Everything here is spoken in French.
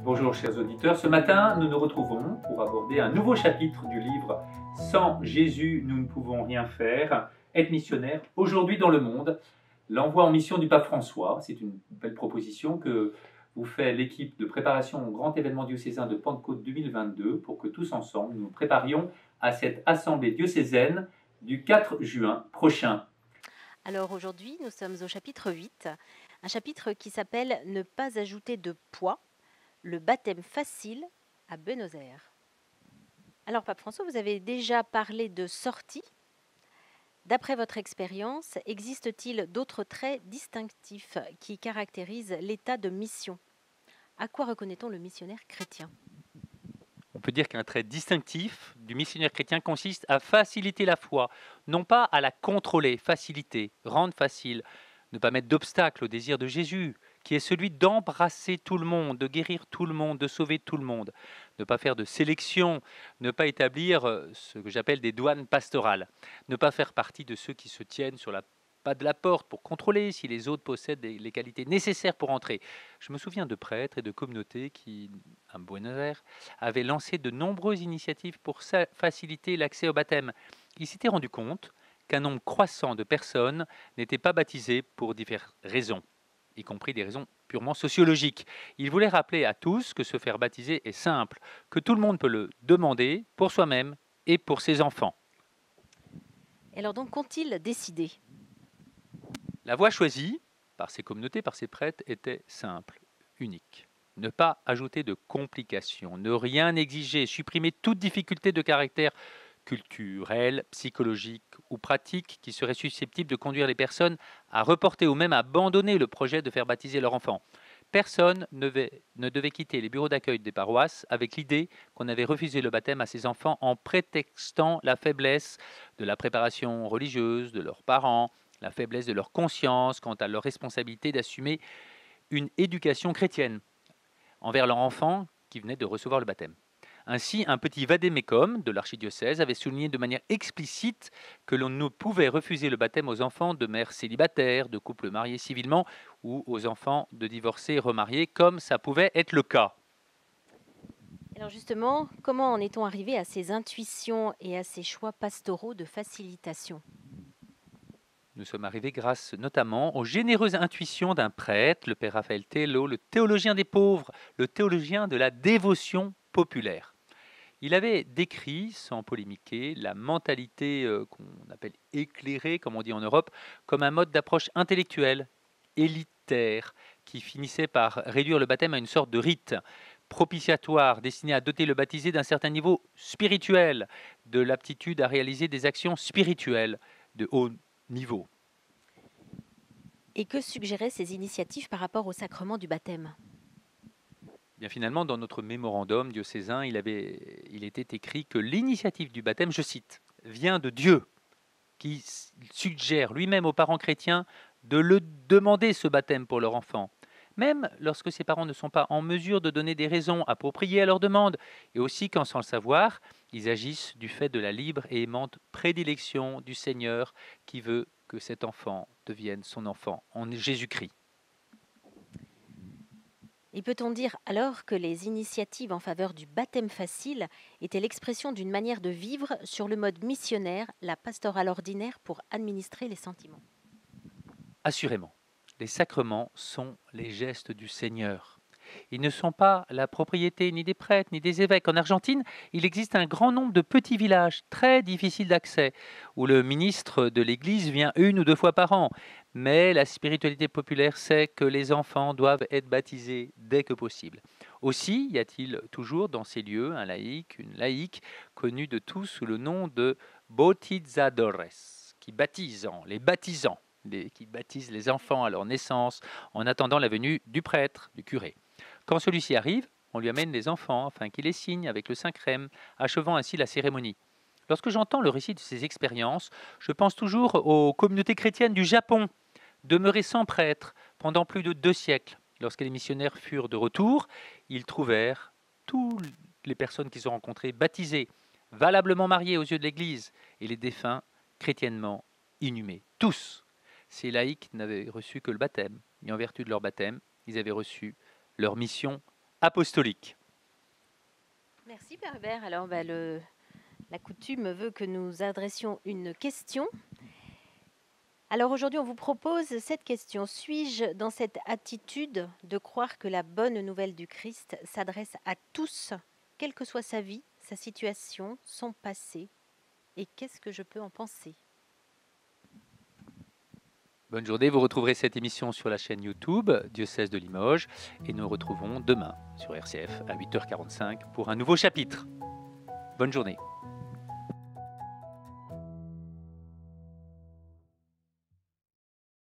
Bonjour chers auditeurs, ce matin nous nous retrouvons pour aborder un nouveau chapitre du livre « Sans Jésus, nous ne pouvons rien faire », être missionnaire aujourd'hui dans le monde. L'envoi en mission du pape François, c'est une belle proposition que vous fait l'équipe de préparation au grand événement diocésain de Pentecôte 2022 pour que tous ensemble nous nous préparions à cette assemblée diocésaine du 4 juin prochain. Alors aujourd'hui, nous sommes au chapitre 8, un chapitre qui s'appelle « Ne pas ajouter de poids, le baptême facile à Buenos Aires ». Alors Pape François, vous avez déjà parlé de sortie. D'après votre expérience, existe-t-il d'autres traits distinctifs qui caractérisent l'état de mission? À quoi reconnaît-on le missionnaire chrétien? On peut dire qu'un trait distinctif du missionnaire chrétien consiste à faciliter la foi, non pas à la contrôler, faciliter, rendre facile, ne pas mettre d'obstacle au désir de Jésus, qui est celui d'embrasser tout le monde, de guérir tout le monde, de sauver tout le monde, ne pas faire de sélection, ne pas établir ce que j'appelle des douanes pastorales, ne pas faire partie de ceux qui se tiennent sur la pas de la porte pour contrôler si les autres possèdent les qualités nécessaires pour entrer. Je me souviens de prêtres et de communautés qui, à Buenos Aires, avaient lancé de nombreuses initiatives pour faciliter l'accès au baptême. Ils s'étaient rendu compte qu'un nombre croissant de personnes n'étaient pas baptisées pour diverses raisons, y compris des raisons purement sociologiques. Ils voulaient rappeler à tous que se faire baptiser est simple, que tout le monde peut le demander pour soi-même et pour ses enfants. Et alors donc, qu'ont-ils décidé? La voie choisie par ces communautés, par ces prêtres, était simple, unique. Ne pas ajouter de complications, ne rien exiger, supprimer toute difficulté de caractère culturel, psychologique ou pratique qui serait susceptible de conduire les personnes à reporter ou même à abandonner le projet de faire baptiser leur enfant. Personne ne devait quitter les bureaux d'accueil des paroisses avec l'idée qu'on avait refusé le baptême à ses enfants en prétextant la faiblesse de la préparation religieuse de leurs parents, la faiblesse de leur conscience quant à leur responsabilité d'assumer une éducation chrétienne envers leur enfant qui venait de recevoir le baptême. Ainsi, un petit vade-mecum de l'archidiocèse avait souligné de manière explicite que l'on ne pouvait refuser le baptême aux enfants de mères célibataires, de couples mariés civilement ou aux enfants de divorcés remariés, comme ça pouvait être le cas. Alors justement, comment en est-on arrivé à ces intuitions et à ces choix pastoraux de facilitation? Nous sommes arrivés grâce notamment aux généreuses intuitions d'un prêtre, le père Raphaël Tello, le théologien des pauvres, le théologien de la dévotion populaire. Il avait décrit, sans polémiquer, la mentalité qu'on appelle éclairée, comme on dit en Europe, comme un mode d'approche intellectuelle, élitaire, qui finissait par réduire le baptême à une sorte de rite propitiatoire destiné à doter le baptisé d'un certain niveau spirituel, de l'aptitude à réaliser des actions spirituelles de haut niveau. Et que suggéraient ces initiatives par rapport au sacrement du baptême? Bien finalement, dans notre mémorandum diocésain, il était écrit que l'initiative du baptême, je cite, vient de Dieu, qui suggère lui-même aux parents chrétiens de le demander ce baptême pour leur enfant, même lorsque ces parents ne sont pas en mesure de donner des raisons appropriées à leur demande, et aussi quand, sans le savoir, ils agissent du fait de la libre et aimante prédilection du Seigneur qui veut que cet enfant devienne son enfant en Jésus-Christ. Et peut-on dire alors que les initiatives en faveur du baptême facile étaient l'expression d'une manière de vivre sur le mode missionnaire, la pastorale ordinaire pour administrer les sentiments? Assurément, les sacrements sont les gestes du Seigneur. Ils ne sont pas la propriété ni des prêtres ni des évêques. En Argentine, il existe un grand nombre de petits villages très difficiles d'accès, où le ministre de l'Église vient 1 ou 2 fois par an. Mais la spiritualité populaire sait que les enfants doivent être baptisés dès que possible. Aussi y a-t-il toujours dans ces lieux un laïc, une laïque, connue de tous sous le nom de bautizadores, les baptisants, qui baptisent les enfants à leur naissance en attendant la venue du prêtre, du curé. Quand celui-ci arrive, on lui amène les enfants afin qu'il les signe avec le Saint-Crème, achevant ainsi la cérémonie. Lorsque j'entends le récit de ces expériences, je pense toujours aux communautés chrétiennes du Japon, demeurées sans prêtre pendant plus de 2 siècles. Lorsque les missionnaires furent de retour, ils trouvèrent toutes les personnes qu'ils ont rencontrées baptisées, valablement mariées aux yeux de l'Église, et les défunts chrétiennement inhumés. Tous. Ces laïcs n'avaient reçu que le baptême, et en vertu de leur baptême, ils avaient reçu leur mission apostolique. Merci Père Hubert. Alors la coutume veut que nous adressions une question. Alors aujourd'hui, on vous propose cette question. Suis-je dans cette attitude de croire que la bonne nouvelle du Christ s'adresse à tous, quelle que soit sa vie, sa situation, son passé? Et qu'est-ce que je peux en penser? Bonne journée, vous retrouverez cette émission sur la chaîne YouTube Diocèse de Limoges et nous nous retrouvons demain sur RCF à 8h45 pour un nouveau chapitre. Bonne journée.